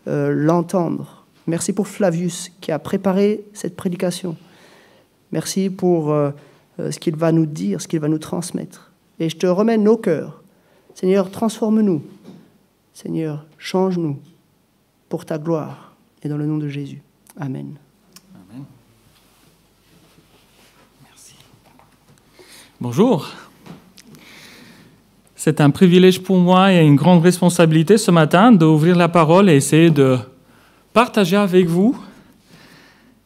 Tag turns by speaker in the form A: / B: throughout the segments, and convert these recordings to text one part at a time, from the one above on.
A: l'entendre. Merci pour Flavius qui a préparé cette prédication. Merci pour ce qu'il va nous dire, ce qu'il va nous transmettre. Et je te remets nos cœurs. Seigneur, transforme-nous. Seigneur, change-nous pour ta gloire. Et dans le nom de Jésus. Amen.
B: Amen. Merci. Bonjour. C'est un privilège pour moi et une grande responsabilité ce matin d'ouvrir la parole et essayer de partager avec vous,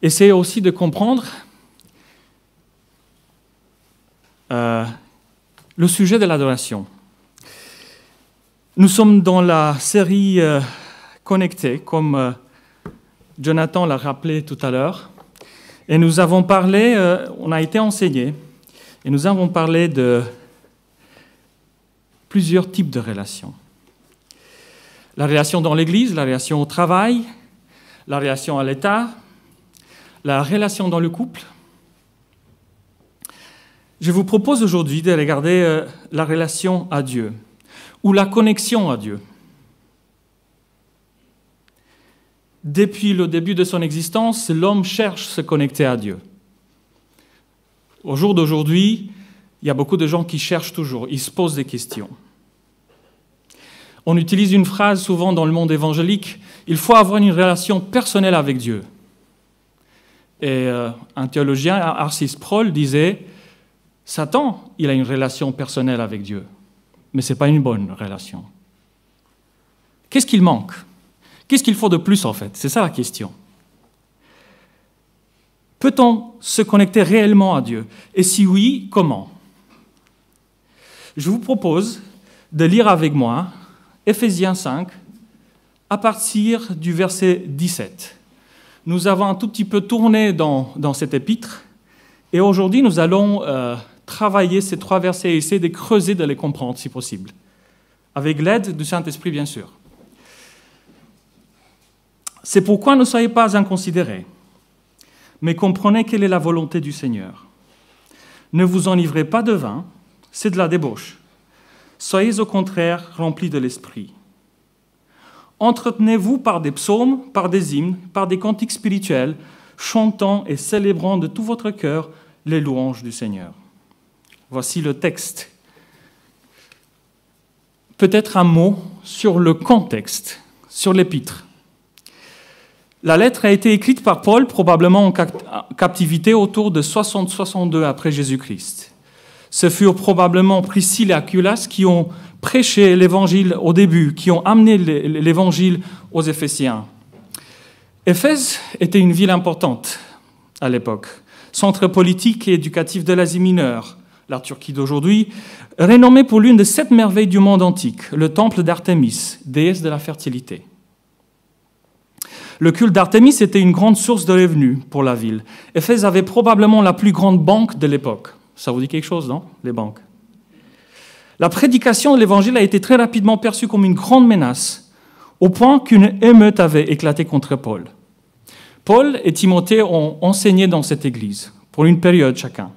B: essayer aussi de comprendre le sujet de l'adoration. Nous sommes dans la série Connecté, comme Jonathan l'a rappelé tout à l'heure, et nous avons parlé, on a été enseigné, et nous avons parlé de plusieurs types de relations. La relation dans l'Église, la relation au travail, la relation à l'État, la relation dans le couple. Je vous propose aujourd'hui de regarder la relation à Dieu, ou la connexion à Dieu. Depuis le début de son existence, l'homme cherche à se connecter à Dieu. Au jour d'aujourd'hui, il y a beaucoup de gens qui cherchent toujours, ils se posent des questions. On utilise une phrase souvent dans le monde évangélique, il faut avoir une relation personnelle avec Dieu. Et un théologien, Arcis Sproul, disait, Satan, il a une relation personnelle avec Dieu, mais ce n'est pas une bonne relation. Qu'est-ce qu'il manque ? Qu'est-ce qu'il faut de plus en fait ? C'est ça la question. Peut-on se connecter réellement à Dieu ? Et si oui, comment ? Je vous propose de lire avec moi Éphésiens 5, à partir du verset 17. Nous avons un tout petit peu tourné dans cet épître, et aujourd'hui nous allons travailler ces 3 versets et essayer de creuser, de les comprendre si possible, avec l'aide du Saint-Esprit bien sûr. C'est pourquoi ne soyez pas inconsidérés, mais comprenez quelle est la volonté du Seigneur. Ne vous enivrez pas de vin, c'est de la débauche. Soyez au contraire remplis de l'Esprit. Entretenez-vous par des psaumes, par des hymnes, par des cantiques spirituels, chantant et célébrant de tout votre cœur les louanges du Seigneur. Voici le texte. Peut-être un mot sur le contexte, sur l'épître. La lettre a été écrite par Paul, probablement en captivité autour de 60-62 après Jésus-Christ. Ce furent probablement Priscille et Aquilas qui ont prêché l'évangile au début, qui ont amené l'évangile aux Éphésiens. Éphèse était une ville importante à l'époque, centre politique et éducatif de l'Asie mineure, la Turquie d'aujourd'hui, renommée pour l'une des 7 merveilles du monde antique, le temple d'Artémis, déesse de la fertilité. Le culte d'Artémis était une grande source de revenus pour la ville. Éphèse avait probablement la plus grande banque de l'époque. Ça vous dit quelque chose, non ? Les banques. La prédication de l'Évangile a été très rapidement perçue comme une grande menace, au point qu'une émeute avait éclaté contre Paul. Paul et Timothée ont enseigné dans cette église, pour une période chacun.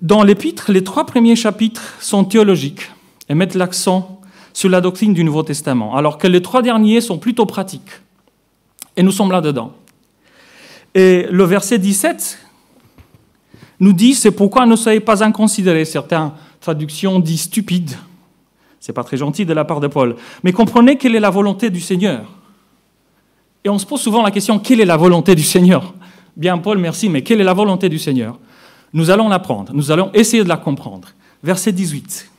B: Dans l'épître, les 3 premiers chapitres sont théologiques et mettent l'accent sur la doctrine du Nouveau Testament, alors que les 3 derniers sont plutôt pratiques. Et nous sommes là-dedans. Et le verset 17 nous dit, c'est pourquoi ne soyez pas inconsidérés. Certaines traductions disent stupide. Ce n'est pas très gentil de la part de Paul. Mais comprenez quelle est la volonté du Seigneur. Et on se pose souvent la question, quelle est la volonté du Seigneur ? Bien Paul, merci, mais quelle est la volonté du Seigneur ? Nous allons l'apprendre, nous allons essayer de la comprendre. Verset 18.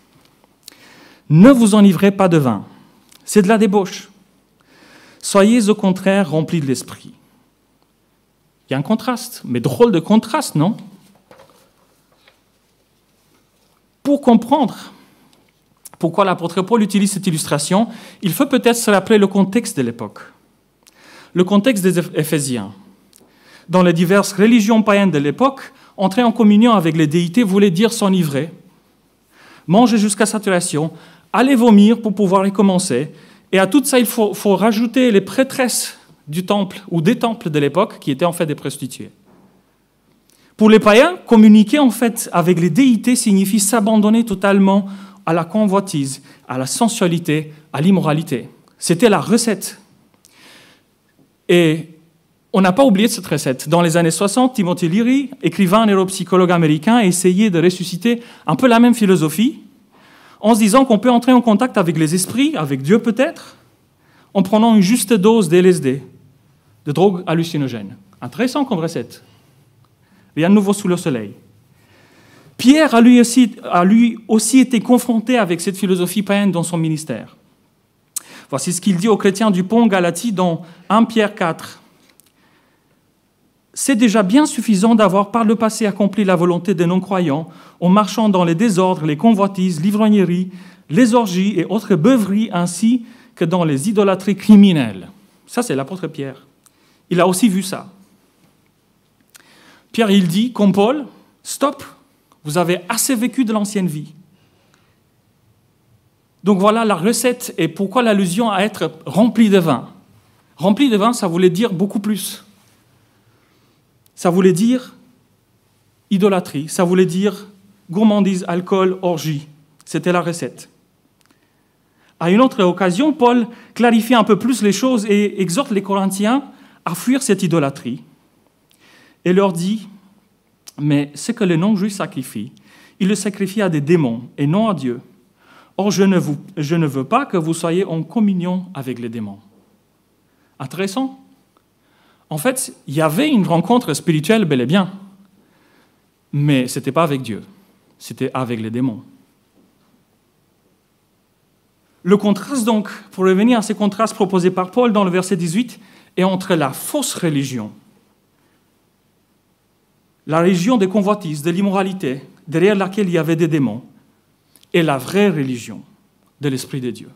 B: Ne vous enivrez pas de vin, c'est de la débauche. Soyez au contraire remplis de l'esprit. Il y a un contraste, mais drôle de contraste, non ? Pour comprendre pourquoi l'apôtre Paul utilise cette illustration, il faut peut-être se rappeler le contexte de l'époque. Le contexte des Éphésiens. Dans les diverses religions païennes de l'époque, entrer en communion avec les déités voulait dire s'enivrer, manger jusqu'à saturation, aller vomir pour pouvoir recommencer. Et à tout ça, il faut rajouter les prêtresses du temple ou des temples de l'époque qui étaient en fait des prostituées. Pour les païens, communiquer en fait avec les déités signifie s'abandonner totalement à la convoitise, à la sensualité, à l'immoralité. C'était la recette Et on n'a pas oublié cette recette. Dans les années 60, Timothy Leary, écrivain neuropsychologue américain, a essayé de ressusciter un peu la même philosophie, en se disant qu'on peut entrer en contact avec les esprits, avec Dieu peut-être, en prenant une juste dose de LSD, de drogue hallucinogène. Intéressant comme recette. Rien de nouveau sous le soleil. Pierre a lui aussi été confronté avec cette philosophie païenne dans son ministère. Voici ce qu'il dit aux chrétiens du Pont Galatie dans 1 Pierre 4. « C'est déjà bien suffisant d'avoir par le passé accompli la volonté des non-croyants en marchant dans les désordres, les convoitises, l'ivrognerie, les orgies et autres beuveries, ainsi que dans les idolâtries criminelles. » Ça, c'est l'apôtre Pierre. Il a aussi vu ça. Pierre, il dit, comme Paul, « Stop, vous avez assez vécu de l'ancienne vie. » Donc voilà la recette et pourquoi l'allusion à être rempli de vin. Rempli de vin, ça voulait dire beaucoup plus. Ça voulait dire idolâtrie, ça voulait dire gourmandise, alcool, orgie. C'était la recette. À une autre occasion, Paul clarifie un peu plus les choses et exhorte les Corinthiens à fuir cette idolâtrie. Et leur dit, mais ce que les non-juifs sacrifient, ils le sacrifient à des démons et non à Dieu. Or, je ne veux pas que vous soyez en communion avec les démons. Intéressant. En fait, il y avait une rencontre spirituelle bel et bien, mais ce n'était pas avec Dieu, c'était avec les démons. Le contraste donc, pour revenir à ces contrastes proposés par Paul dans le verset 18, est entre la fausse religion, la religion des convoitises, de l'immoralité, derrière laquelle il y avait des démons, et la vraie religion de l'Esprit de Dieu.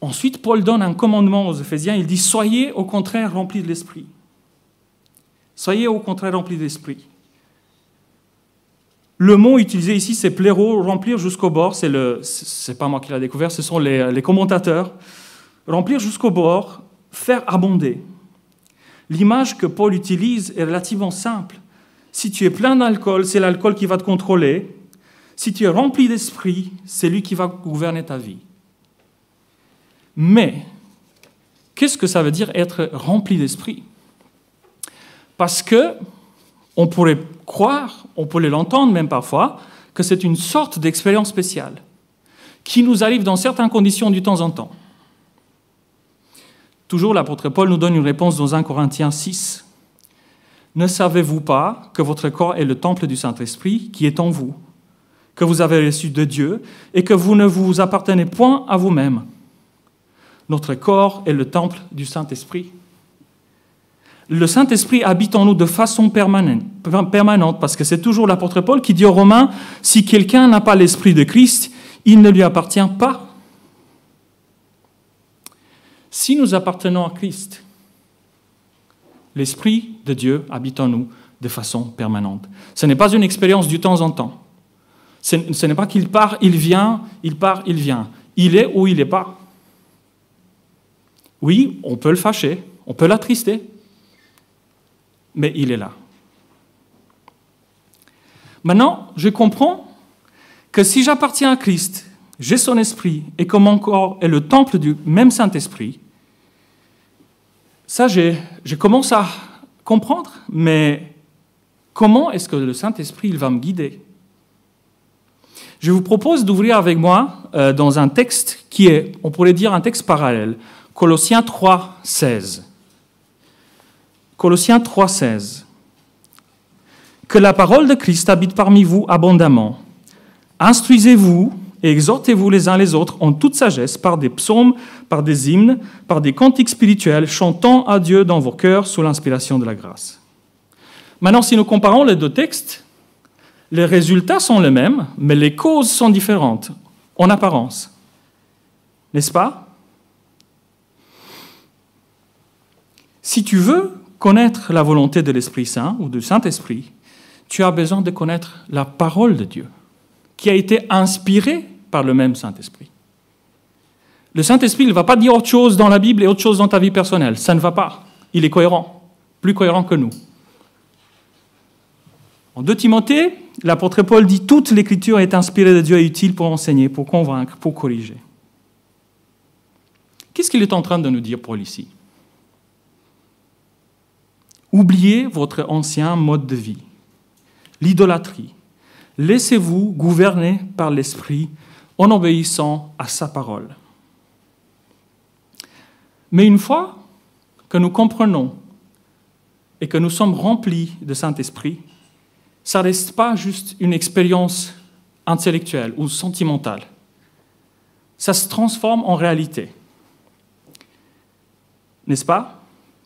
B: Ensuite, Paul donne un commandement aux Éphésiens, il dit « Soyez au contraire remplis de l'Esprit ». Soyez au contraire remplis de l'Esprit. Le mot utilisé ici, c'est pléro, remplir jusqu'au bord, c'est pas moi qui l'ai découvert, ce sont les commentateurs. Remplir jusqu'au bord, faire abonder. L'image que Paul utilise est relativement simple. Si tu es plein d'alcool, c'est l'alcool qui va te contrôler. Si tu es rempli d'esprit, c'est lui qui va gouverner ta vie. Mais, qu'est-ce que ça veut dire être rempli d'esprit? Parce que on pourrait croire, on pourrait l'entendre même parfois, que c'est une sorte d'expérience spéciale qui nous arrive dans certaines conditions de temps en temps. Toujours, l'apôtre Paul nous donne une réponse dans 1 Corinthiens 6. « Ne savez-vous pas que votre corps est le temple du Saint-Esprit qui est en vous, que vous avez reçu de Dieu et que vous ne vous appartenez point à vous-même. Notre corps est le temple du Saint-Esprit. » Le Saint-Esprit habite en nous de façon permanente, parce que c'est toujours l'apôtre Paul qui dit aux Romains, « Si quelqu'un n'a pas l'Esprit de Christ, il ne lui appartient pas. » Si nous appartenons à Christ, l'Esprit de Dieu habite en nous de façon permanente. Ce n'est pas une expérience du temps en temps. Ce n'est pas qu'il part, il vient, il part, il vient. Il est ou il n'est pas. Oui, on peut le fâcher, on peut l'attrister, mais il est là. Maintenant, je comprends que si j'appartiens à Christ, j'ai son esprit et que mon corps est le temple du même Saint-Esprit, ça, je commence à comprendre, mais comment est-ce que le Saint-Esprit il va me guider? Je vous propose d'ouvrir avec moi dans un texte qui est, on pourrait dire, un texte parallèle, Colossiens 3, 16. Colossiens 3, 16. « Que la parole de Christ habite parmi vous abondamment. Instruisez-vous et exhortez-vous les uns les autres en toute sagesse par des psaumes, par des hymnes, par des cantiques spirituels, chantant à Dieu dans vos cœurs sous l'inspiration de la grâce. » Maintenant, si nous comparons les deux textes, les résultats sont les mêmes, mais les causes sont différentes, en apparence. N'est-ce pas? Si tu veux connaître la volonté de l'Esprit Saint ou du Saint-Esprit, tu as besoin de connaître la parole de Dieu, qui a été inspirée par le même Saint-Esprit. Le Saint-Esprit ne va pas dire autre chose dans la Bible et autre chose dans ta vie personnelle. Ça ne va pas. Il est cohérent, plus cohérent que nous. En 2 Timothée, l'apôtre Paul dit « Toute l'Écriture est inspirée de Dieu et utile pour enseigner, pour convaincre, pour corriger. » Qu'est-ce qu'il est en train de nous dire, Paul, ici? Oubliez votre ancien mode de vie, l'idolâtrie. Laissez-vous gouverner par l'Esprit en obéissant à sa parole. Mais une fois que nous comprenons et que nous sommes remplis de Saint-Esprit, ça ne reste pas juste une expérience intellectuelle ou sentimentale. Ça se transforme en réalité. N'est-ce pas?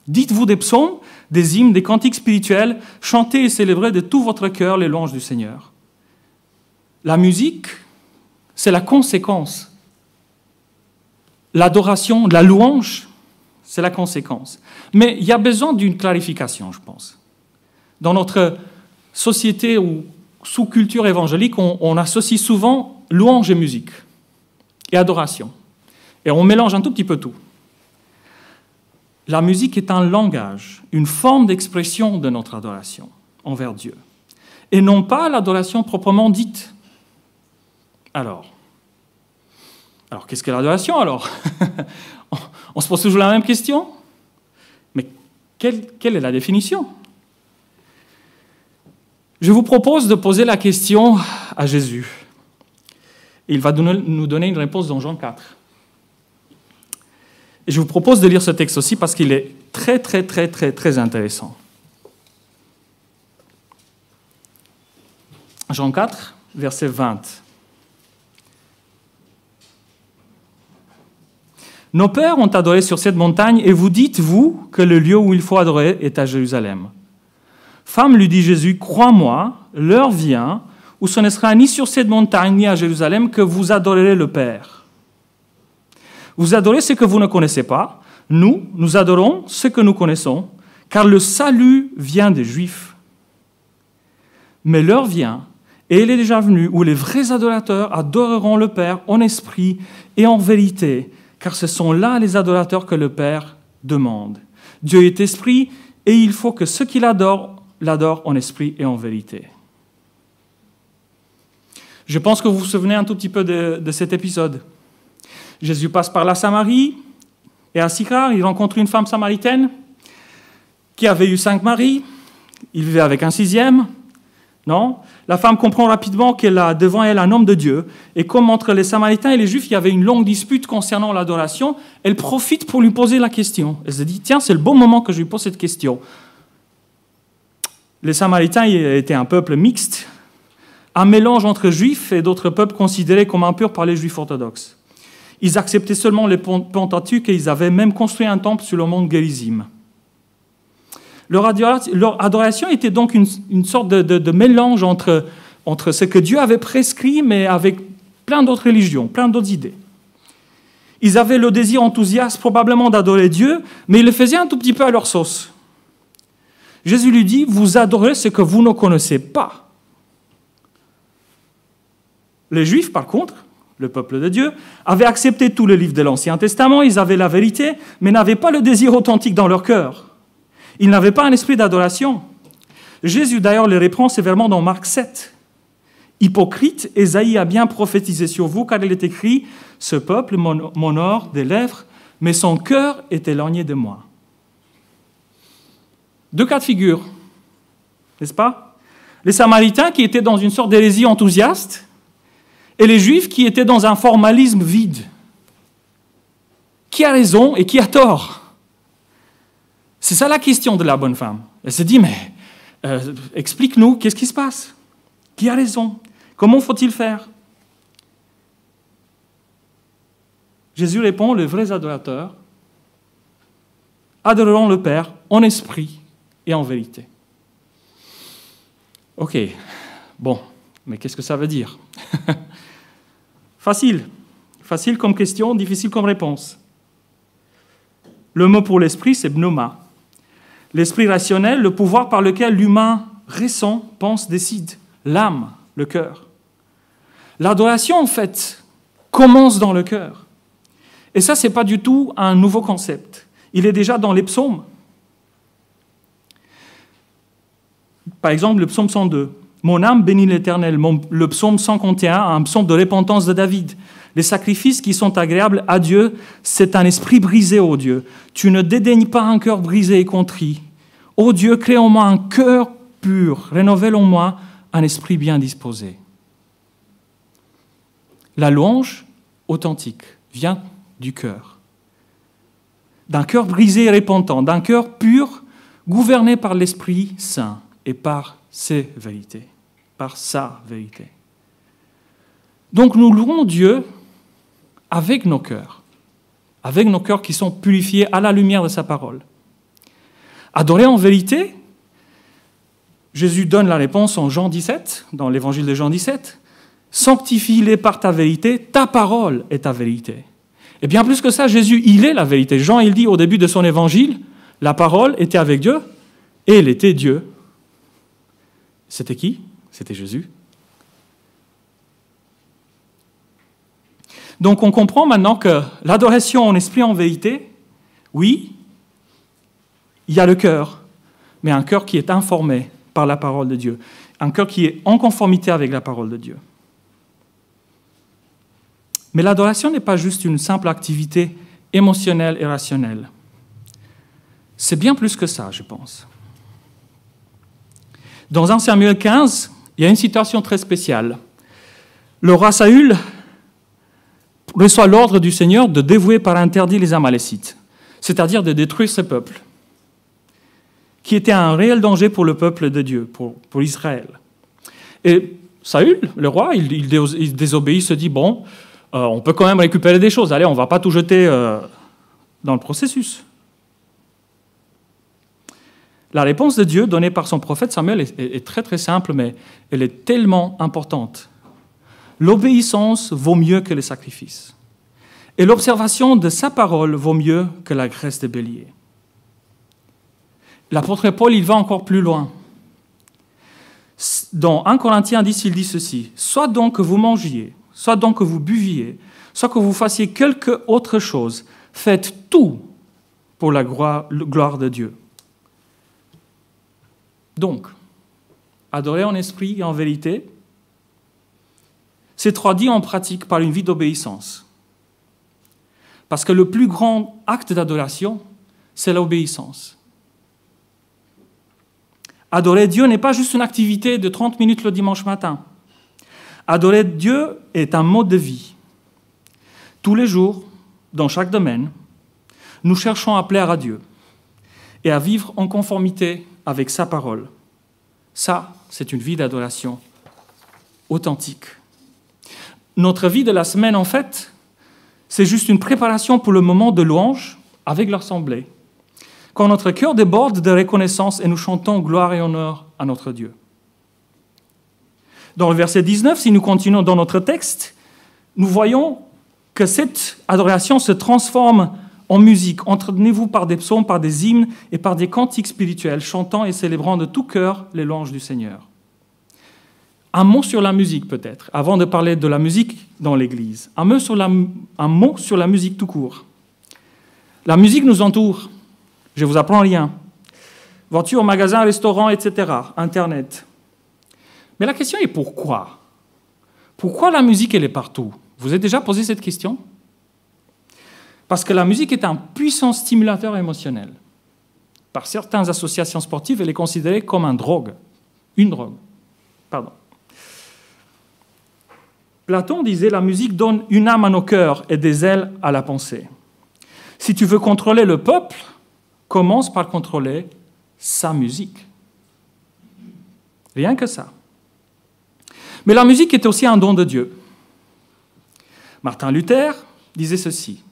B: Dites-vous des psaumes, des hymnes, des cantiques spirituels, chantez et célébrez de tout votre cœur les louanges du Seigneur. La musique, c'est la conséquence. L'adoration, la louange, c'est la conséquence. Mais il y a besoin d'une clarification, je pense. Dans notre société ou sous-culture évangélique, on associe souvent louange et musique, et adoration. Et on mélange un tout petit peu tout. La musique est un langage, une forme d'expression de notre adoration envers Dieu, et non pas l'adoration proprement dite. Alors qu'est-ce que l'adoration alors? On se pose toujours la même question. Mais quelle est la définition? Je vous propose de poser la question à Jésus. Il va nous donner une réponse dans Jean 4. Et je vous propose de lire ce texte aussi parce qu'il est très, très, très, très, très intéressant. Jean 4, verset 20. Nos pères ont adoré sur cette montagne, et vous dites, vous, que le lieu où il faut adorer est à Jérusalem. Femme, lui dit Jésus, crois-moi, l'heure vient où ce ne sera ni sur cette montagne ni à Jérusalem que vous adorerez le Père. Vous adorez ce que vous ne connaissez pas. Nous adorons ce que nous connaissons, car le salut vient des Juifs. Mais l'heure vient, et elle est déjà venue, où les vrais adorateurs adoreront le Père en esprit et en vérité, car ce sont là les adorateurs que le Père demande. Dieu est esprit, et il faut que ceux qui l'adorent en esprit et en vérité. Je pense que vous vous souvenez un tout petit peu de cet épisode. Jésus passe par la Samarie, et à Sychar, il rencontre une femme samaritaine qui avait eu 5 maris. Il vivait avec un 6e. Non? La femme comprend rapidement qu'elle a devant elle un homme de Dieu. Et comme entre les Samaritains et les Juifs, il y avait une longue dispute concernant l'adoration, elle profite pour lui poser la question. Elle se dit, tiens, c'est le bon moment que je lui pose cette question. Les Samaritains étaient un peuple mixte, un mélange entre Juifs et d'autres peuples considérés comme impurs par les Juifs orthodoxes. Ils acceptaient seulement les Pentateuques et ils avaient même construit un temple sur le mont Gérizim. Leur adoration était donc une sorte de mélange entre ce que Dieu avait prescrit, mais avec plein d'autres religions, plein d'autres idées. Ils avaient le désir enthousiaste probablement d'adorer Dieu, mais ils le faisaient un tout petit peu à leur sauce. Jésus lui dit, vous adorez ce que vous ne connaissez pas. Les Juifs, par contre, le peuple de Dieu, avaient accepté tous les livres de l'Ancien Testament, ils avaient la vérité, mais n'avaient pas le désir authentique dans leur cœur. Ils n'avaient pas un esprit d'adoration. Jésus, d'ailleurs, les reprend sévèrement dans Marc 7. « Hypocrite, Ésaïe a bien prophétisé sur vous, car il est écrit, « Ce peuple m'honore des lèvres, mais son cœur est éloigné de moi. » 2 cas de figure, n'est-ce pas? Les Samaritains qui étaient dans une sorte d'hérésie enthousiaste, et les Juifs qui étaient dans un formalisme vide. Qui a raison et qui a tort? C'est ça la question de la bonne femme. Elle se dit, mais explique-nous, qu'est-ce qui se passe? Qui a raison? Comment faut-il faire? Jésus répond, les vrais adorateurs adoreront le Père en esprit et en vérité. Ok, bon, mais qu'est-ce que ça veut dire? Facile comme question, difficile comme réponse. Le mot pour l'esprit, c'est pneuma. L'esprit rationnel, le pouvoir par lequel l'humain ressent, pense, décide. L'âme, le cœur. L'adoration, en fait, commence dans le cœur. Et ça, ce n'est pas du tout un nouveau concept. Il est déjà dans les psaumes. Par exemple, le psaume 102. « Mon âme bénit l'Éternel », le psaume 151, un psaume de repentance de David. Les sacrifices qui sont agréables à Dieu, c'est un esprit brisé, ô Dieu. Tu ne dédaignes pas un cœur brisé et contrit. Ô Dieu, crée en moi un cœur pur, rénovelle en moi un esprit bien disposé. La louange authentique vient du cœur. D'un cœur brisé et repentant, d'un cœur pur, gouverné par l'Esprit Saint et par ses vérités, par sa vérité. Donc nous louons Dieu avec nos cœurs qui sont purifiés à la lumière de sa parole. Adorer en vérité, Jésus donne la réponse en Jean 17, dans l'évangile de Jean 17, « Sanctifie-les par ta vérité, ta parole est ta vérité. » Et bien plus que ça, Jésus, il est la vérité. Jean, il dit au début de son évangile, la parole était avec Dieu et il était Dieu. C'était qui? C'était Jésus. Donc on comprend maintenant que l'adoration en esprit en vérité, oui, il y a le cœur, mais un cœur qui est informé par la parole de Dieu, un cœur qui est en conformité avec la parole de Dieu. Mais l'adoration n'est pas juste une simple activité émotionnelle et rationnelle. C'est bien plus que ça, je pense. Dans 1 Samuel 15, il y a une situation très spéciale. Le roi Saül reçoit l'ordre du Seigneur de dévouer par interdit les Amalécites, c'est-à-dire de détruire ce peuple, qui était un réel danger pour le peuple de Dieu, pour Israël. Et Saül, le roi, il désobéit, se dit, bon, on peut quand même récupérer des choses, allez, on ne va pas tout jeter dans le processus. La réponse de Dieu donnée par son prophète Samuel est très très simple, mais elle est tellement importante. L'obéissance vaut mieux que les sacrifices. Et l'observation de sa parole vaut mieux que la graisse des béliers. L'apôtre Paul, il va encore plus loin. Dans 1 Corinthiens 10, il dit ceci, « Soit donc que vous mangiez, soit donc que vous buviez, soit que vous fassiez quelque autre chose, faites tout pour la gloire de Dieu. » Donc, adorer en esprit et en vérité, c'est traduit en pratique par une vie d'obéissance. Parce que le plus grand acte d'adoration, c'est l'obéissance. Adorer Dieu n'est pas juste une activité de 30 minutes le dimanche matin. Adorer Dieu est un mode de vie. Tous les jours, dans chaque domaine, nous cherchons à plaire à Dieu et à vivre en conformité avec sa parole. Ça, c'est une vie d'adoration authentique. Notre vie de la semaine, en fait, c'est juste une préparation pour le moment de louange avec l'assemblée, quand notre cœur déborde de reconnaissance et nous chantons gloire et honneur à notre Dieu. Dans le verset 19, si nous continuons dans notre texte, nous voyons que cette adoration se transforme en musique. Entretenez-vous par des psaumes, par des hymnes et par des cantiques spirituels, chantant et célébrant de tout cœur les louanges du Seigneur. Un mot sur la musique peut-être, avant de parler de la musique dans l'Église. Un mot sur la musique tout court. La musique nous entoure. Je ne vous apprends rien. Voiture, magasin, restaurant, etc. Internet. Mais la question est pourquoi? Pourquoi la musique, elle est partout? Vous avez déjà posé cette question? Parce que la musique est un puissant stimulateur émotionnel. Par certaines associations sportives, elle est considérée comme une drogue. Platon disait « La musique donne une âme à nos cœurs et des ailes à la pensée. » Si tu veux contrôler le peuple, commence par contrôler sa musique. Rien que ça. Mais la musique est aussi un don de Dieu. Martin Luther disait ceci.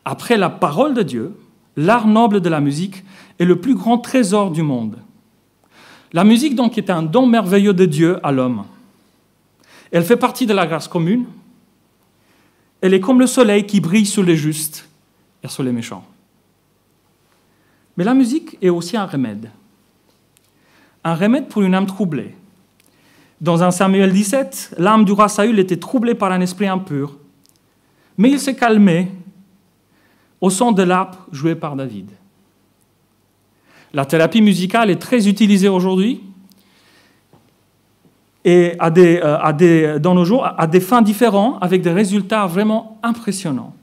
B: Après la parole de Dieu, l'art noble de la musique est le plus grand trésor du monde. La musique, donc, est un don merveilleux de Dieu à l'homme. Elle fait partie de la grâce commune. Elle est comme le soleil qui brille sur les justes et sur les méchants. Mais la musique est aussi un remède. Un remède pour une âme troublée. Dans 1 Samuel 17, l'âme du roi Saül était troublée par un esprit impur, mais il s'est calmé au son de l'harpe jouée par David. La thérapie musicale est très utilisée aujourd'hui et dans nos jours à des fins différentes, avec des résultats vraiment impressionnants.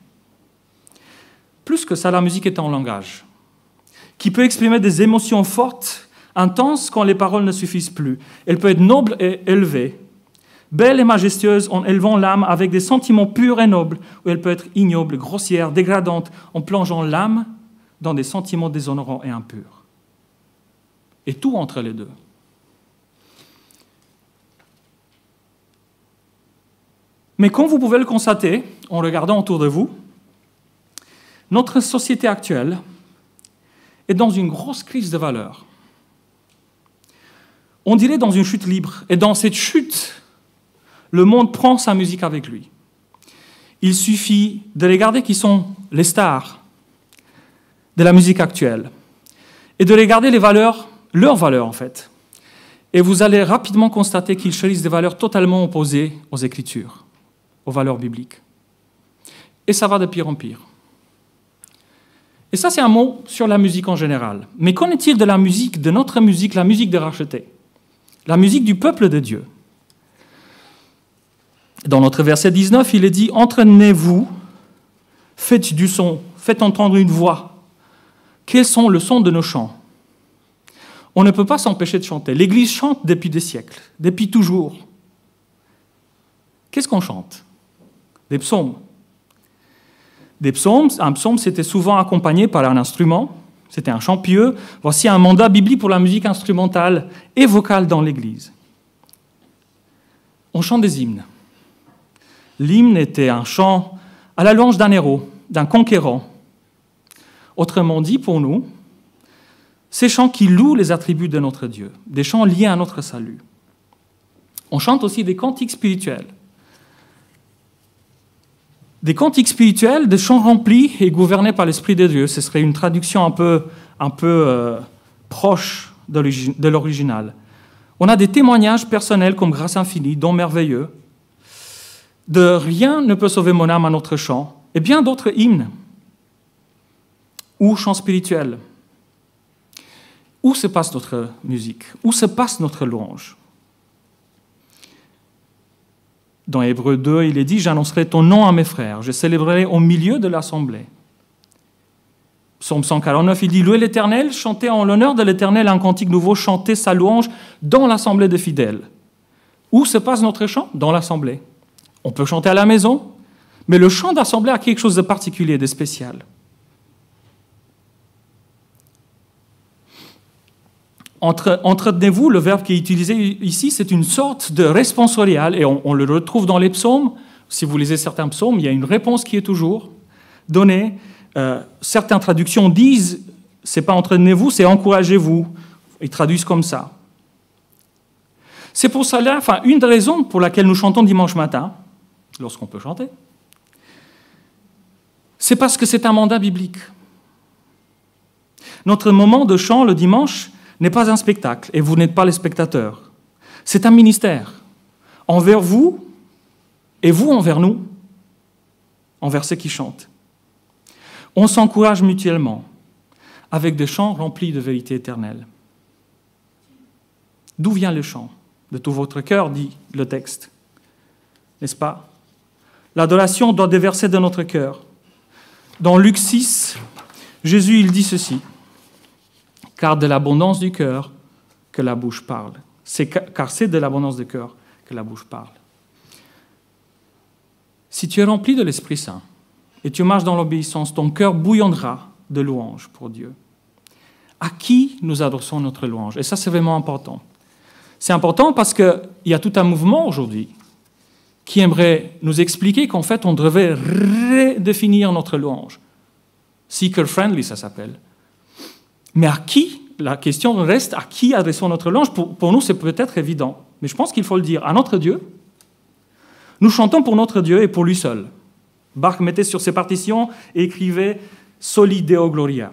B: Plus que ça, la musique est un langage qui peut exprimer des émotions fortes, intenses, quand les paroles ne suffisent plus. Elle peut être noble et élevée, belle et majestueuse en élevant l'âme avec des sentiments purs et nobles, ou elle peut être ignoble, grossière, dégradante, en plongeant l'âme dans des sentiments déshonorants et impurs. Et tout entre les deux. Mais comme vous pouvez le constater, en regardant autour de vous, notre société actuelle est dans une grosse crise de valeurs. On dirait dans une chute libre. Et dans cette chute, le monde prend sa musique avec lui. Il suffit de regarder qui sont les stars de la musique actuelle et de regarder les valeurs, leurs valeurs en fait. Et vous allez rapidement constater qu'ils choisissent des valeurs totalement opposées aux Écritures, aux valeurs bibliques. Et ça va de pire en pire. Et ça, c'est un mot sur la musique en général. Mais qu'en est-il de la musique, de notre musique, la musique des rachetés, la musique du peuple de Dieu? Dans notre verset 19, il est dit « Entraînez-vous, faites du son, faites entendre une voix. Quels sont le son de nos chants ?» On ne peut pas s'empêcher de chanter. L'Église chante depuis des siècles, depuis toujours. Qu'est-ce qu'on chante? Des psaumes. Des psaumes, un psaume, c'était souvent accompagné par un instrument, c'était un chant pieux. Voici un mandat biblique pour la musique instrumentale et vocale dans l'Église. On chante des hymnes. L'hymne était un chant à la louange d'un héros, d'un conquérant. Autrement dit, pour nous, ces chants qui louent les attributs de notre Dieu, des chants liés à notre salut. On chante aussi des cantiques spirituels. Des cantiques spirituels, des chants remplis et gouvernés par l'Esprit de Dieu. Ce serait une traduction un peu proche de l'original. On a des témoignages personnels comme Grâce infinie, Don merveilleux, de Rien ne peut sauver mon âme, à notre chant, et bien d'autres hymnes ou chants spirituels. Où se passe notre musique? Où se passe notre louange? Dans Hébreux 2, il est dit « J'annoncerai ton nom à mes frères, je célébrerai au milieu de l'assemblée ». Psaume 149, il dit « Louez l'Éternel, chantez en l'honneur de l'Éternel un cantique nouveau, chantez sa louange dans l'assemblée des fidèles ». Où se passe notre chant? Dans l'assemblée. On peut chanter à la maison, mais le chant d'assemblée a quelque chose de particulier, de spécial. Entretenez-vous, le verbe qui est utilisé ici, c'est une sorte de responsorial, et on le retrouve dans les psaumes. Si vous lisez certains psaumes, il y a une réponse qui est toujours donnée. Certaines traductions disent, c'est pas entretenez-vous, c'est encouragez-vous. Ils traduisent comme ça. C'est pour cela, une des raisons pour laquelle nous chantons dimanche matin, lorsqu'on peut chanter, c'est parce que c'est un mandat biblique. Notre moment de chant le dimanche n'est pas un spectacle, et vous n'êtes pas les spectateurs. C'est un ministère, envers vous, et vous envers nous, envers ceux qui chantent. On s'encourage mutuellement, avec des chants remplis de vérité éternelle. D'où vient le chant? De tout votre cœur, dit le texte. N'est-ce pas? L'adoration doit déverser de notre cœur. Dans Luc 6, Jésus, il dit ceci. Car de l'abondance du cœur que la bouche parle. Car c'est de l'abondance du cœur que la bouche parle. Si tu es rempli de l'Esprit Saint et tu marches dans l'obéissance, ton cœur bouillonnera de louange pour Dieu. À qui nous adressons notre louange? Et ça, c'est vraiment important. C'est important parce qu'il y a tout un mouvement aujourd'hui qui aimerait nous expliquer qu'en fait, on devrait redéfinir notre louange. Seeker-friendly, ça s'appelle. Mais à qui? La question reste, à qui adressons notre louange? Pour nous, c'est peut-être évident, mais je pense qu'il faut le dire. À notre Dieu. Nous chantons pour notre Dieu et pour lui seul. Bach mettait sur ses partitions et écrivait « Soli Deo Gloria ».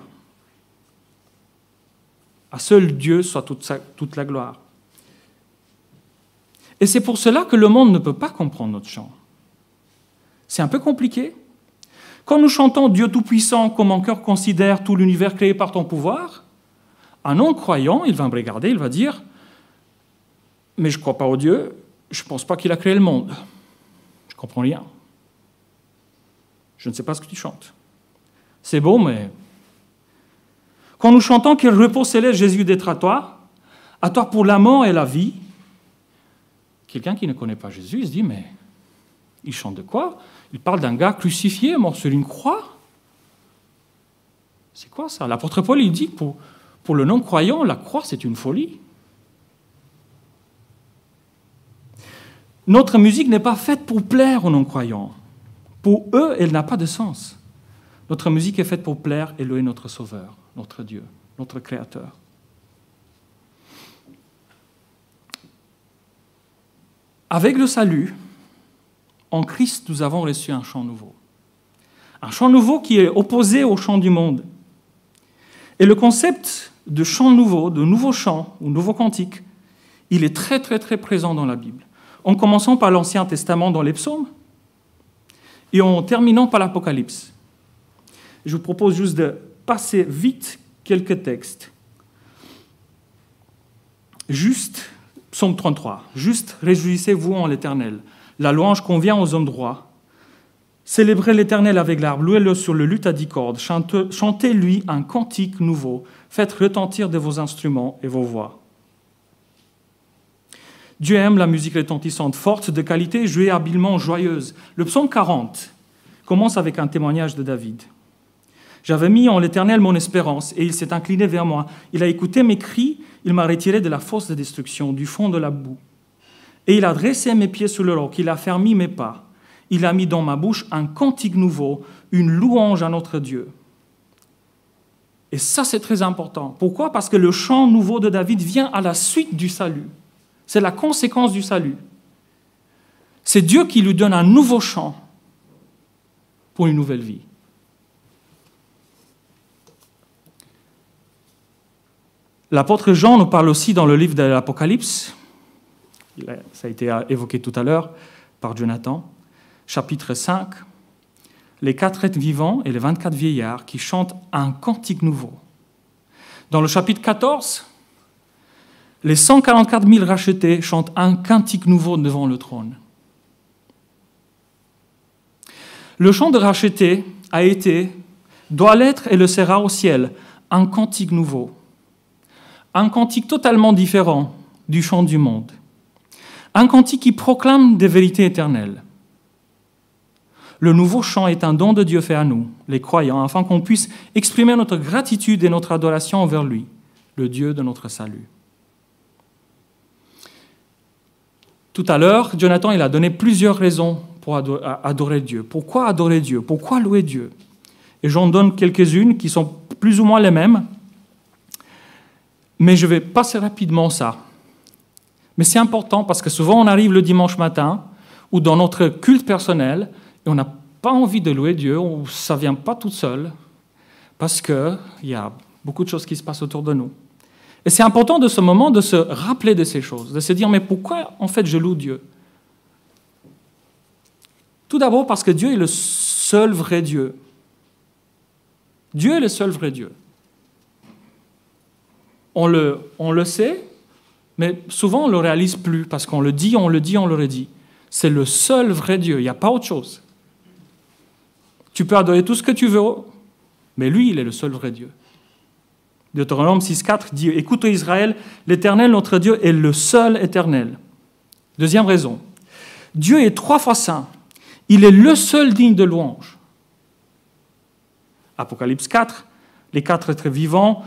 B: À seul Dieu soit toute la gloire. Et c'est pour cela que le monde ne peut pas comprendre notre chant. C'est un peu compliqué. Quand nous chantons « Dieu Tout-Puissant » comme mon cœur considère tout l'univers créé par ton pouvoir, un non-croyant, il va me regarder, il va dire « mais je ne crois pas au Dieu, je ne pense pas qu'il a créé le monde. Je ne comprends rien. Je ne sais pas ce que tu chantes. C'est beau, mais... Quand nous chantons qu'il repose céleste Jésus d'être à toi pour la mort et la vie, quelqu'un qui ne connaît pas Jésus, il se dit, mais il chante de quoi? Il parle d'un gars crucifié, mort sur une croix. C'est quoi ça? L'apôtre Paul, il dit que pour le non-croyant, la croix, c'est une folie. Notre musique n'est pas faite pour plaire aux non-croyants. Pour eux, elle n'a pas de sens. Notre musique est faite pour plaire et louer notre Sauveur, notre Dieu, notre Créateur. Avec le salut, en Christ, nous avons reçu un chant nouveau. Un chant nouveau qui est opposé au chant du monde. Et le concept de chant nouveau, de nouveau chant ou nouveau cantique, il est très, très, très présent dans la Bible. En commençant par l'Ancien Testament dans les psaumes et en terminant par l'Apocalypse. Je vous propose juste de passer vite quelques textes. Juste, psaume 33, juste réjouissez-vous en l'Éternel. La louange convient aux hommes droits. Célébrez l'Éternel avec l'arbre, louez-le sur le luth à 10 cordes, chantez-lui un cantique nouveau, faites retentir de vos instruments et vos voix. Dieu aime la musique retentissante, forte, de qualité, jouée habilement, joyeuse. Le psaume 40 commence avec un témoignage de David. « J'avais mis en l'Éternel mon espérance, et il s'est incliné vers moi. Il a écouté mes cris, il m'a retiré de la fosse de destruction, du fond de la boue. Et il a dressé mes pieds sur le roc, il a fermé mes pas. Il a mis dans ma bouche un cantique nouveau, une louange à notre Dieu. » Et ça, c'est très important. Pourquoi? Parce que le chant nouveau de David vient à la suite du salut. C'est la conséquence du salut. C'est Dieu qui lui donne un nouveau chant pour une nouvelle vie. L'apôtre Jean nous parle aussi dans le livre de l'Apocalypse, ça a été évoqué tout à l'heure par Jonathan, chapitre 5, les 4 êtres vivants et les 24 vieillards qui chantent un cantique nouveau. Dans le chapitre 14, les 144 000 rachetés chantent un cantique nouveau devant le trône. Le chant de rachetés a été, doit l'être et le sera au ciel, un cantique nouveau. Un cantique totalement différent du chant du monde. Un cantique qui proclame des vérités éternelles. Le nouveau chant est un don de Dieu fait à nous, les croyants, afin qu'on puisse exprimer notre gratitude et notre adoration envers lui, le Dieu de notre salut. Tout à l'heure, Jonathan il a donné plusieurs raisons pour adorer Dieu. Pourquoi adorer Dieu? Pourquoi louer Dieu? Et j'en donne quelques-unes qui sont plus ou moins les mêmes, mais je vais passer rapidement ça. Mais c'est important parce que souvent on arrive le dimanche matin ou dans notre culte personnel et on n'a pas envie de louer Dieu, ou ça ne vient pas tout seul parce qu'il y a beaucoup de choses qui se passent autour de nous. Et c'est important de ce moment de se rappeler de ces choses, de se dire, mais pourquoi en fait je loue Dieu? Tout d'abord parce que Dieu est le seul vrai Dieu. Dieu est le seul vrai Dieu. On le sait, mais souvent on ne le réalise plus parce qu'on le dit, on le redit. C'est le seul vrai Dieu, il n'y a pas autre chose. Tu peux adorer tout ce que tu veux, mais lui, il est le seul vrai Dieu. Deutéronome 6,4 dit « Écoute Israël, l'Éternel, notre Dieu, est le seul éternel. » Deuxième raison, Dieu est 3 fois saint. Il est le seul digne de louange. Apocalypse 4, les 4 êtres vivants,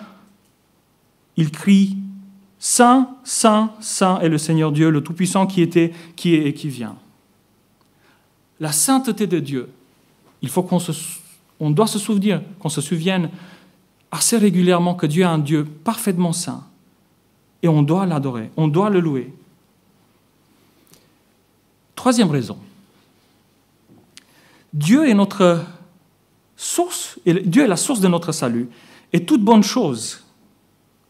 B: ils crient « Saint, Saint, Saint est le Seigneur Dieu, le Tout-Puissant qui était, qui est et qui vient. » La sainteté de Dieu, il faut on doit se souvenir, qu'on se souvienne assez régulièrement que Dieu est un Dieu parfaitement saint. Et on doit l'adorer, on doit le louer. Troisième raison. Dieu est notre source, Dieu est la source de notre salut. Et toute bonne chose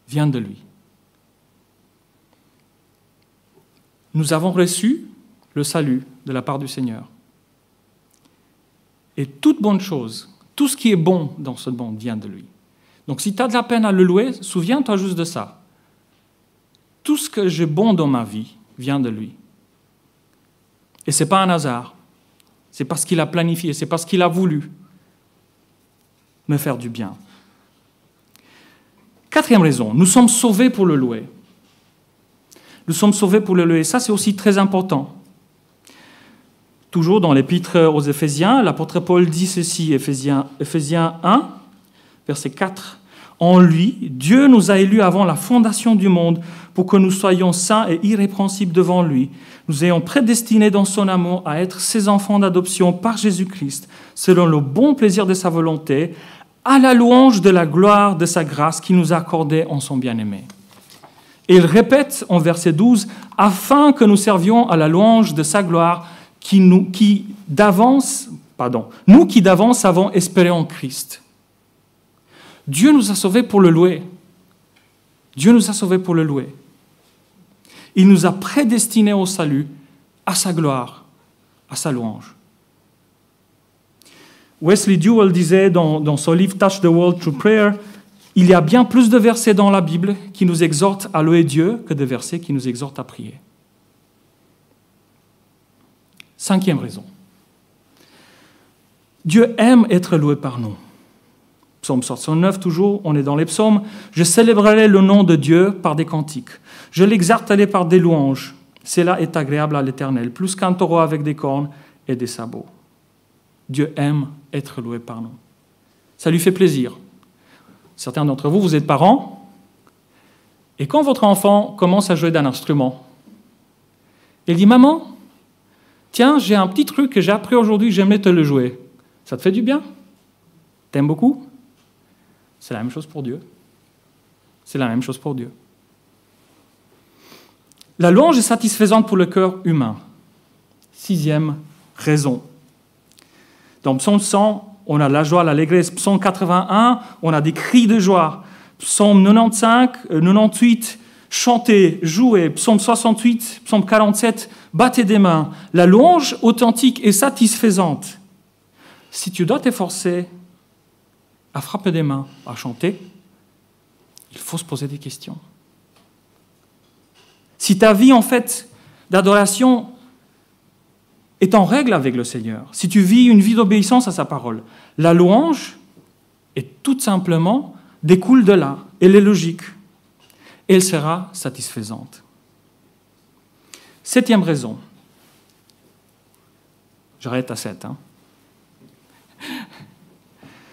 B: vient de lui. Nous avons reçu le salut de la part du Seigneur. Et toute bonne chose, tout ce qui est bon dans ce monde vient de lui. Donc si tu as de la peine à le louer, souviens-toi juste de ça. Tout ce que j'ai bon dans ma vie vient de lui. Et ce n'est pas un hasard. C'est parce qu'il a planifié, c'est parce qu'il a voulu me faire du bien. Quatrième raison, nous sommes sauvés pour le louer. Nous sommes sauvés pour le louer. Ça, c'est aussi très important. Toujours dans l'épître aux Éphésiens, l'apôtre Paul dit ceci, Éphésiens 1, verset 4. « En lui, Dieu nous a élus avant la fondation du monde pour que nous soyons saints et irrépréhensibles devant lui. Nous ayons prédestinés dans son amour à être ses enfants d'adoption par Jésus-Christ, selon le bon plaisir de sa volonté, à la louange de la gloire de sa grâce qu'il nous a accordée en son bien-aimé. » Et il répète en verset 12, « Afin que nous servions à la louange de sa gloire, nous qui d'avance avons espéré en Christ. » Dieu nous a sauvés pour le louer. Dieu nous a sauvés pour le louer. Il nous a prédestinés au salut, à sa gloire, à sa louange. Wesley Duewel disait dans son livre « Touch the World Through Prayer », il y a bien plus de versets dans la Bible qui nous exhortent à louer Dieu que de versets qui nous exhortent à prier. Cinquième raison. Dieu aime être loué par nous. Psaume 69, toujours, on est dans les psaumes. « Je célébrerai le nom de Dieu par des cantiques. Je l'exalterai par des louanges. Cela est agréable à l'Éternel, plus qu'un taureau avec des cornes et des sabots. » Dieu aime être loué par nous. Ça lui fait plaisir. Certains d'entre vous, vous êtes parents, et quand votre enfant commence à jouer d'un instrument, il dit « Maman, tiens, j'ai un petit truc que j'ai appris aujourd'hui, j'aimerais te le jouer. Ça te fait du bien? T'aimes beaucoup? » C'est la même chose pour Dieu. C'est la même chose pour Dieu. La louange est satisfaisante pour le cœur humain. Sixième raison. Dans Psaume 100, on a la joie, l'allégresse. Psaume 81, on a des cris de joie. Psaume 95, 98, chantez, jouez. Psaume 68, Psaume 47, battez des mains. La louange authentique est satisfaisante. Si tu dois t'efforcer à frapper des mains, à chanter, il faut se poser des questions. Si ta vie, en fait, d'adoration est en règle avec le Seigneur, si tu vis une vie d'obéissance à sa parole, la louange est tout simplement découle de là, elle est logique, et elle sera satisfaisante. Septième raison. J'arrête à 7, hein.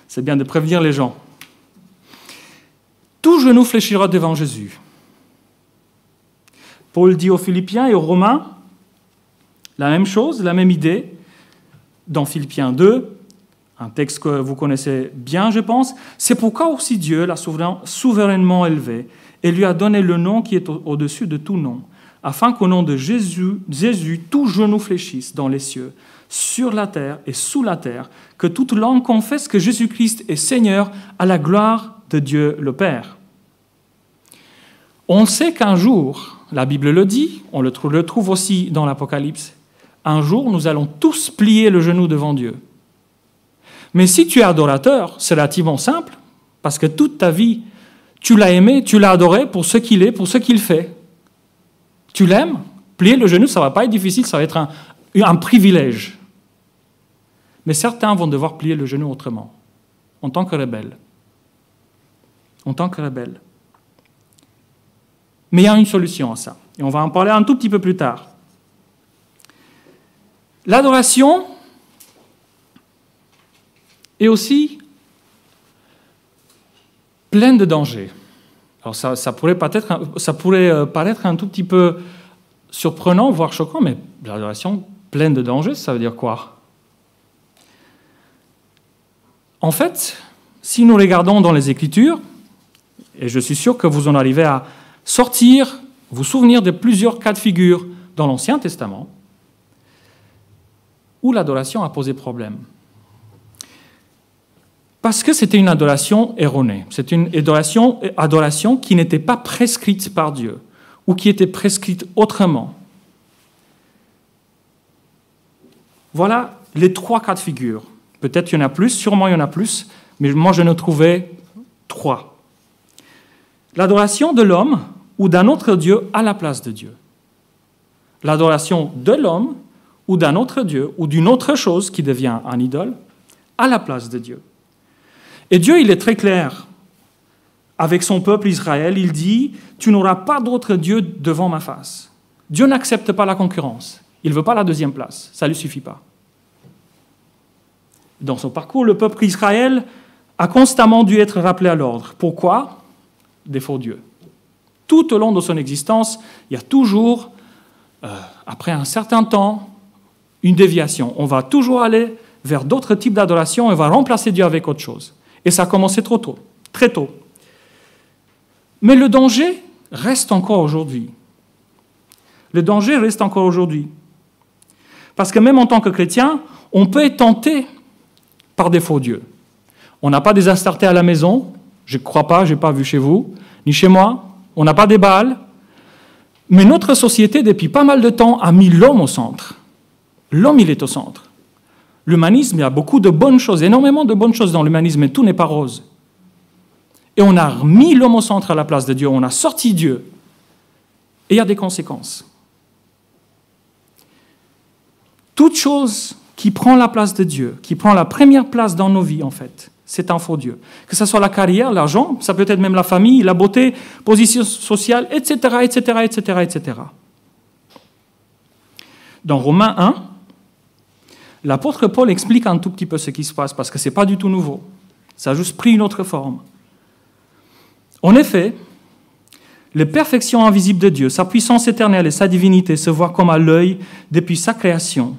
B: C'est bien de prévenir les gens. Tout genou fléchira devant Jésus. Paul dit aux Philippiens et aux Romains la même chose, la même idée. Dans Philippiens 2, un texte que vous connaissez bien, je pense. C'est pourquoi aussi Dieu l'a souverainement élevé et lui a donné le nom qui est au-dessus de tout nom, afin qu'au nom de Jésus, tout genou fléchisse dans les cieux, sur la terre et sous la terre, que toute langue confesse que Jésus-Christ est Seigneur à la gloire de Dieu le Père. On sait qu'un jour, la Bible le dit, on le trouve aussi dans l'Apocalypse, un jour nous allons tous plier le genou devant Dieu. Mais si tu es adorateur, c'est relativement simple, parce que toute ta vie, tu l'as aimé, tu l'as adoré pour ce qu'il est, pour ce qu'il fait. Tu l'aimes, plier le genou, ça ne va pas être difficile, ça va être un privilège. Mais certains vont devoir plier le genou autrement, en tant que rebelles. En tant que rebelles. Mais il y a une solution à ça, et on va en parler un tout petit peu plus tard. L'adoration est aussi pleine de dangers. Alors ça pourrait paraître un tout petit peu surprenant, voire choquant, mais l'adoration pleine de dangers, ça veut dire quoi? En fait, si nous regardons dans les Écritures, et je suis sûr que vous en arrivez à vous souvenir de plusieurs cas de figure dans l'Ancien Testament, où l'adoration a posé problème. Parce que c'était une adoration erronée. C'est une adoration qui n'était pas prescrite par Dieu, ou qui était prescrite autrement. Voilà les 3 cas de figure. Peut-être il y en a plus, sûrement il y en a plus, mais moi je ne trouvais 3. L'adoration de l'homme ou d'un autre Dieu à la place de Dieu. l'adoration de l'homme ou d'un autre Dieu ou d'une autre chose qui devient un idole à la place de Dieu. Et Dieu, il est très clair avec son peuple Israël. Il dit « Tu n'auras pas d'autre Dieu devant ma face ». Dieu n'accepte pas la concurrence. Il ne veut pas la deuxième place. Ça ne lui suffit pas. Dans son parcours, le peuple Israël a constamment dû être rappelé à l'ordre. Pourquoi ? Des faux dieux. Tout au long de son existence, il y a toujours, après un certain temps, une déviation. On va toujours aller vers d'autres types d'adoration et on va remplacer Dieu avec autre chose. Et ça a commencé trop tôt, très tôt. Mais le danger reste encore aujourd'hui. Le danger reste encore aujourd'hui. Parce que même en tant que chrétien, on peut être tenté par des faux dieux. On n'a pas des Astartés à la maison, je ne crois pas, je n'ai pas vu chez vous, ni chez moi. On n'a pas des Baals. Mais notre société, depuis pas mal de temps, a mis l'homme au centre. L'homme, il est au centre. L'humanisme, il y a beaucoup de bonnes choses, énormément de bonnes choses dans l'humanisme, mais tout n'est pas rose. Et on a mis l'homme au centre à la place de Dieu, on a sorti Dieu. Et il y a des conséquences. Toute chose qui prend la place de Dieu, qui prend la première place dans nos vies, en fait, c'est un faux Dieu. Que ce soit la carrière, l'argent, ça peut être même la famille, la beauté, position sociale, etc., etc., etc., etc. Dans Romains 1, l'apôtre Paul explique un tout petit peu ce qui se passe, parce que ce n'est pas du tout nouveau. Ça a juste pris une autre forme. En effet, les perfections invisibles de Dieu, sa puissance éternelle et sa divinité se voient comme à l'œil depuis sa création,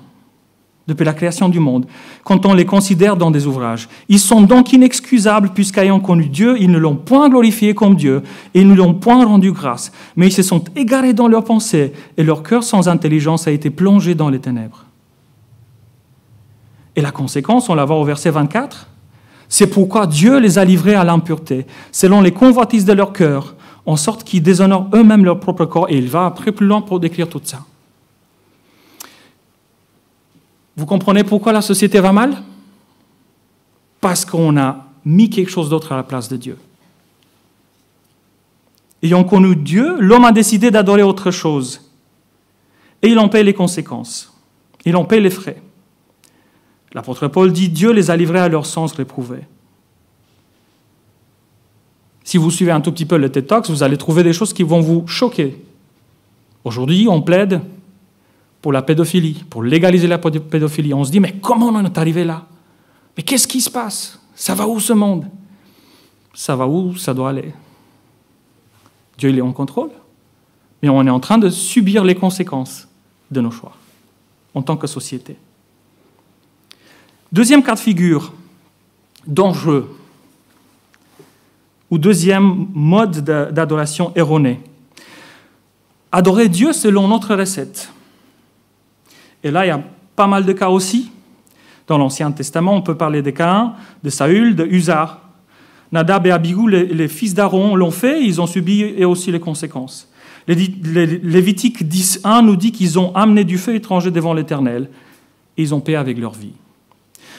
B: depuis la création du monde, quand on les considère dans des ouvrages. Ils sont donc inexcusables, puisqu'ayant connu Dieu, ils ne l'ont point glorifié comme Dieu, et ils ne l'ont point rendu grâce, mais ils se sont égarés dans leurs pensées, et leur cœur sans intelligence a été plongé dans les ténèbres. Et la conséquence, on la voit au verset 24, c'est pourquoi Dieu les a livrés à l'impureté, selon les convoitises de leur cœur, en sorte qu'ils déshonorent eux-mêmes leur propre corps, et il va après plus loin pour décrire tout ça. Vous comprenez pourquoi la société va mal ? Parce qu'on a mis quelque chose d'autre à la place de Dieu. Ayant connu Dieu, l'homme a décidé d'adorer autre chose. Et il en paye les conséquences. Il en paye les frais. L'apôtre Paul dit « Dieu les a livrés à leur sens réprouvé ». Si vous suivez un tout petit peu le TED Talks, vous allez trouver des choses qui vont vous choquer. Aujourd'hui, on plaide pour la pédophilie, pour légaliser la pédophilie. On se dit, mais comment on en est arrivé là ? Mais qu'est-ce qui se passe ? Ça va où ce monde ? Ça va où ça doit aller ? Dieu, il est en contrôle, mais on est en train de subir les conséquences de nos choix, en tant que société. Deuxième cas de figure, dangereux, ou deuxième mode d'adoration erroné. Adorer Dieu selon notre recette. Et là, il y a pas mal de cas aussi. Dans l'Ancien Testament, on peut parler de Caïn, de Saül, de Uza. Nadab et Abihu, les fils d'Aaron, l'ont fait, ils ont subi et aussi les conséquences. Lévitique 10.1 nous dit qu'ils ont amené du feu étranger devant l'Éternel et ils ont payé avec leur vie.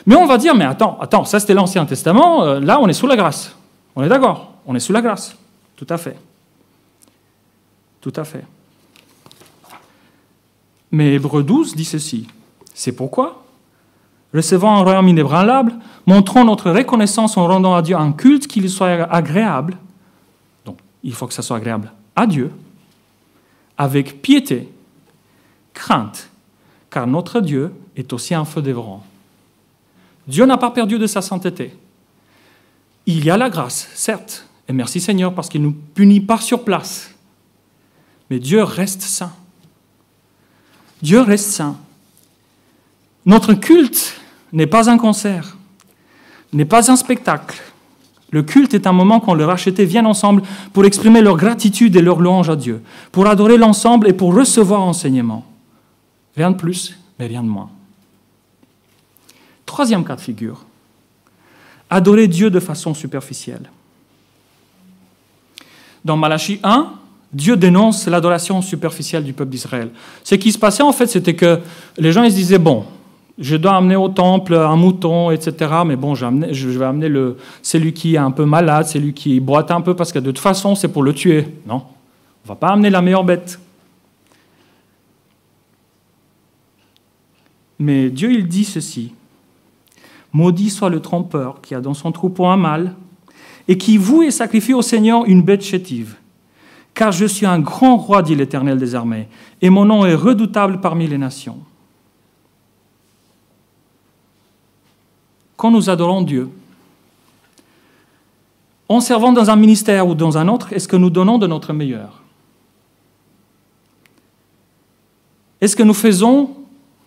B: Mais on va dire, mais attends, ça c'était l'Ancien Testament, là on est sous la grâce. On est d'accord, on est sous la grâce. Tout à fait. Tout à fait. Mais Hébreux 12 dit ceci. C'est pourquoi, recevant un royaume inébranlable, montrons notre reconnaissance en rendant à Dieu un culte qui lui soit agréable. Donc, il faut que ça soit agréable à Dieu, avec piété, crainte, car notre Dieu est aussi un feu dévorant. Dieu n'a pas perdu de sa sainteté. Il y a la grâce, certes, et merci Seigneur parce qu'il ne nous punit pas sur place. Mais Dieu reste saint. Dieu reste saint. Notre culte n'est pas un concert, n'est pas un spectacle. Le culte est un moment quand les rachetés viennent ensemble pour exprimer leur gratitude et leur louange à Dieu, pour adorer l'ensemble et pour recevoir enseignement. Rien de plus, mais rien de moins. Troisième cas de figure. Adorer Dieu de façon superficielle. Dans Malachie 1, Dieu dénonce l'adoration superficielle du peuple d'Israël. Ce qui se passait, en fait, c'était que les gens ils se disaient, bon, je dois amener au temple un mouton, etc., mais bon, je vais amener celui qui est un peu malade, celui qui boite un peu, parce que de toute façon, c'est pour le tuer. Non, on ne va pas amener la meilleure bête. Mais Dieu, il dit ceci. Maudit soit le trompeur qui a dans son troupeau un mâle et qui voue et sacrifie au Seigneur une bête chétive. Car je suis un grand roi, dit l'Éternel des armées, et mon nom est redoutable parmi les nations. Quand nous adorons Dieu, en servant dans un ministère ou dans un autre, est-ce que nous donnons de notre meilleur? Est-ce que nous faisons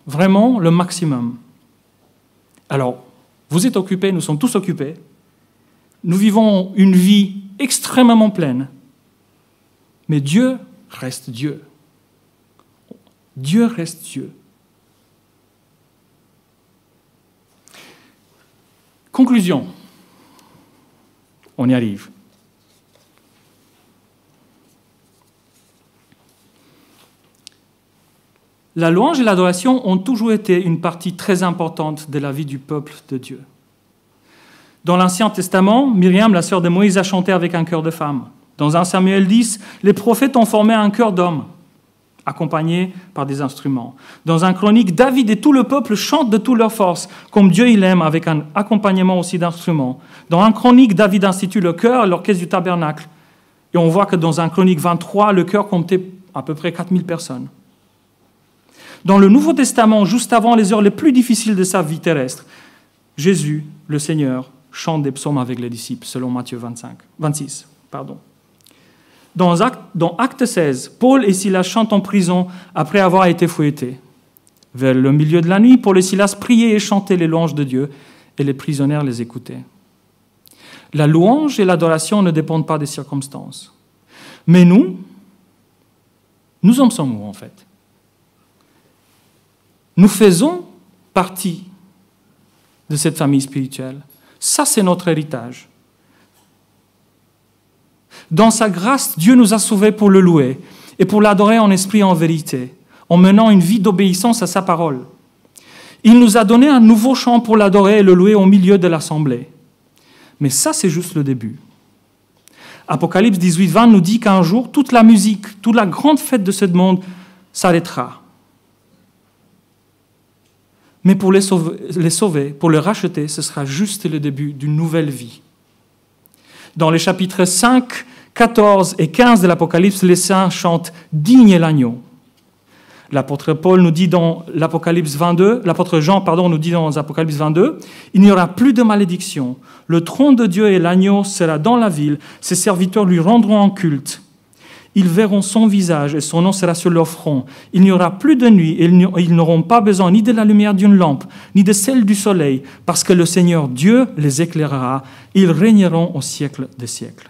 B: vraiment le maximum? Alors, vous êtes occupés, nous sommes tous occupés. Nous vivons une vie extrêmement pleine. Mais Dieu reste Dieu. Dieu reste Dieu. Conclusion. On y arrive. La louange et l'adoration ont toujours été une partie très importante de la vie du peuple de Dieu. Dans l'Ancien Testament, Myriam, la sœur de Moïse, a chanté avec un chœur de femme. Dans 1 Samuel 10, les prophètes ont formé un chœur d'hommes, accompagnés par des instruments. Dans 1 Chronique, David et tout le peuple chantent de toute leur force, comme Dieu il aime, avec un accompagnement aussi d'instruments. Dans 1 Chronique, David institue le chœur et l'orchestre du tabernacle. Et on voit que dans 1 Chronique 23, le chœur comptait à peu près 4000 personnes. Dans le Nouveau Testament, juste avant les heures les plus difficiles de sa vie terrestre, Jésus, le Seigneur, chante des psaumes avec les disciples, selon Matthieu 26. Dans Acte 16, Paul et Silas chantent en prison après avoir été fouettés. Vers le milieu de la nuit, Paul et Silas priaient et chantaient les louanges de Dieu, et les prisonniers les écoutaient. La louange et l'adoration ne dépendent pas des circonstances. Mais nous en sommes où en fait? Nous faisons partie de cette famille spirituelle. Ça, c'est notre héritage. Dans sa grâce, Dieu nous a sauvés pour le louer et pour l'adorer en esprit et en vérité, en menant une vie d'obéissance à sa parole. Il nous a donné un nouveau chant pour l'adorer et le louer au milieu de l'assemblée. Mais ça, c'est juste le début. Apocalypse 18:20 nous dit qu'un jour, toute la musique, toute la grande fête de ce monde s'arrêtera. Mais pour les sauver, pour les racheter, ce sera juste le début d'une nouvelle vie. Dans les chapitres 5, 14 et 15 de l'Apocalypse, les saints chantent « Digne est l'agneau ». L'apôtre Paul nous dit dans l'Apocalypse 22, l'apôtre Jean, nous dit dans l'Apocalypse 22, « Il n'y aura plus de malédiction. Le trône de Dieu et l'agneau sera dans la ville. Ses serviteurs lui rendront en culte. Ils verront son visage et son nom sera sur leur front. Il n'y aura plus de nuit et ils n'auront pas besoin ni de la lumière d'une lampe, ni de celle du soleil, parce que le Seigneur Dieu les éclairera. Ils régneront au siècle des siècles. »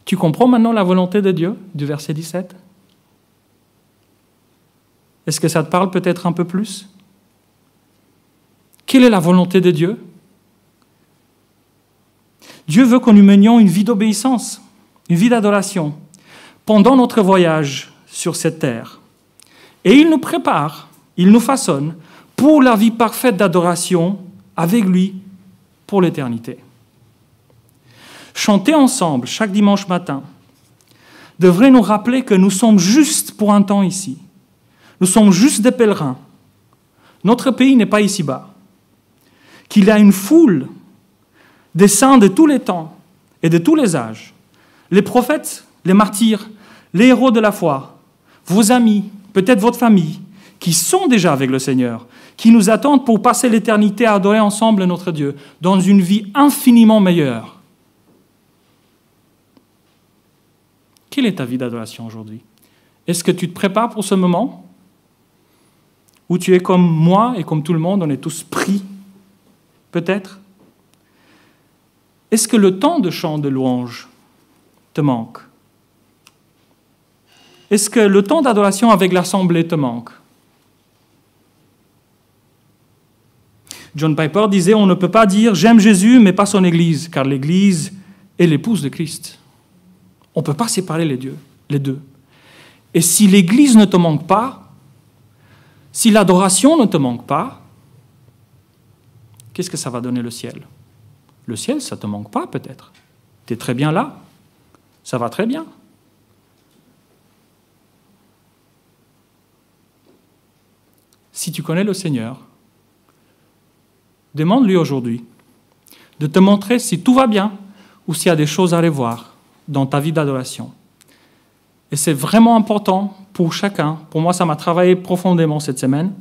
B: Tu comprends maintenant la volonté de Dieu du verset 17? Est-ce que ça te parle peut-être un peu plus? Quelle est la volonté de Dieu? Dieu veut que nous menions une vie d'obéissance, une vie d'adoration, pendant notre voyage sur cette terre. Et il nous prépare, il nous façonne pour la vie parfaite d'adoration avec lui pour l'éternité. Chanter ensemble chaque dimanche matin devrait nous rappeler que nous sommes juste pour un temps ici. Nous sommes juste des pèlerins. Notre pays n'est pas ici-bas. Qu'il y a une foule des saints de tous les temps et de tous les âges, les prophètes, les martyrs, les héros de la foi, vos amis, peut-être votre famille, qui sont déjà avec le Seigneur, qui nous attendent pour passer l'éternité à adorer ensemble notre Dieu dans une vie infiniment meilleure. Quelle est ta vie d'adoration aujourd'hui? Est-ce que tu te prépares pour ce moment? Ou tu es comme moi et comme tout le monde, on est tous pris, peut-être? Est-ce que le temps de chant de louange te manque? Est-ce que le temps d'adoration avec l'assemblée te manque? John Piper disait, on ne peut pas dire « j'aime Jésus, mais pas son Église », car l'Église est l'épouse de Christ. On ne peut pas séparer les deux. Et si l'Église ne te manque pas, si l'adoration ne te manque pas, qu'est-ce que ça va donner le ciel? Le ciel, ça ne te manque pas peut-être. Tu es très bien là. Ça va très bien. si tu connais le Seigneur, demande-lui aujourd'hui de te montrer si tout va bien ou s'il y a des choses à revoir dans ta vie d'adoration. Et c'est vraiment important pour chacun. Pour moi, ça m'a travaillé profondément cette semaine,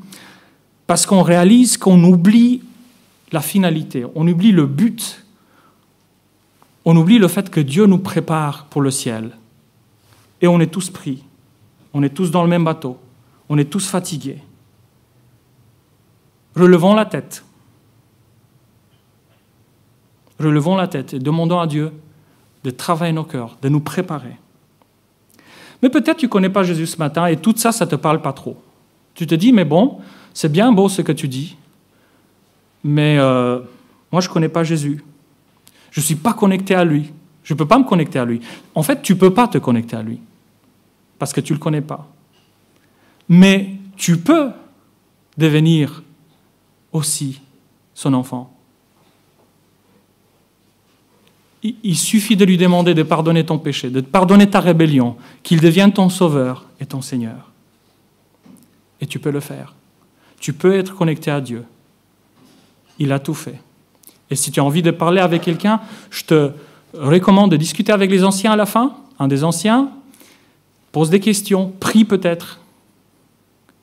B: parce qu'on réalise qu'on oublie la finalité, on oublie le but, on oublie le fait que Dieu nous prépare pour le ciel. Et on est tous pris, on est tous dans le même bateau, on est tous fatigués. Relevons la tête. Relevons la tête et demandons à Dieu de travailler nos cœurs, de nous préparer. Mais peut-être tu ne connais pas Jésus ce matin et tout ça, ça ne te parle pas trop. Tu te dis, mais bon, c'est bien beau ce que tu dis, mais moi je ne connais pas Jésus. Je ne suis pas connecté à lui. Je ne peux pas me connecter à lui. En fait, tu ne peux pas te connecter à lui, parce que tu ne le connais pas. Mais tu peux devenir aussi son enfant. Il suffit de lui demander de pardonner ton péché, de pardonner ta rébellion, qu'il devienne ton sauveur et ton Seigneur. Et tu peux le faire. Tu peux être connecté à Dieu. Il a tout fait. Et si tu as envie de parler avec quelqu'un, je te recommande de discuter avec les anciens à la fin. Un des anciens, pose des questions, prie peut-être.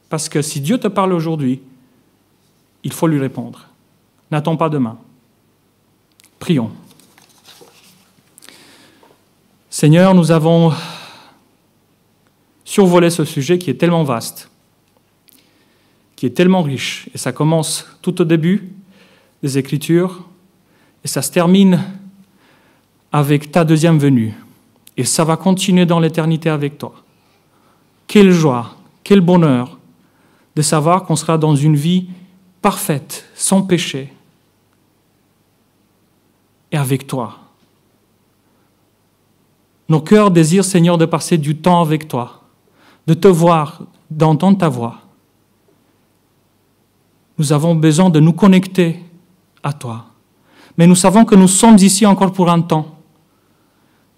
B: Parce que si Dieu te parle aujourd'hui, il faut lui répondre. N'attends pas demain. Prions. Seigneur, nous avons survolé ce sujet qui est tellement vaste, qui est tellement riche, et ça commence tout au début des Écritures, et ça se termine avec ta deuxième venue, et ça va continuer dans l'éternité avec toi. Quelle joie, quel bonheur de savoir qu'on sera dans une vie parfaite, sans péché, et avec toi. Nos cœurs désirent, Seigneur, de passer du temps avec toi, de te voir, d'entendre ta voix. Nous avons besoin de nous connecter à toi. Mais nous savons que nous sommes ici encore pour un temps.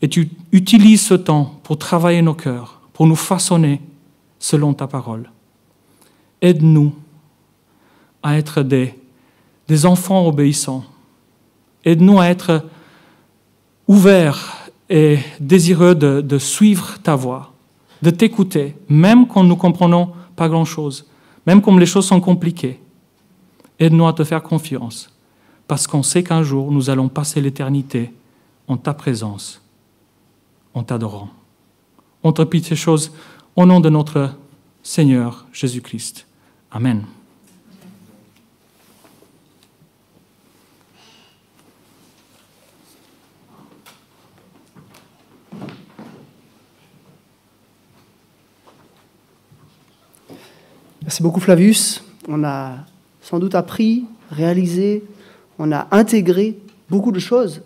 B: Et tu utilises ce temps pour travailler nos cœurs, pour nous façonner selon ta parole. Aide-nous à être des enfants obéissants. Aide-nous à être ouverts et désireux de suivre ta voix, de t'écouter, même quand nous ne comprenons pas grand-chose, même quand les choses sont compliquées. Aide-nous à te faire confiance, parce qu'on sait qu'un jour, nous allons passer l'éternité en ta présence, en t'adorant. On te prie ces choses au nom de notre Seigneur Jésus-Christ. Amen.
A: Merci beaucoup Flavius. On a sans doute appris, réalisé, on a intégré beaucoup de choses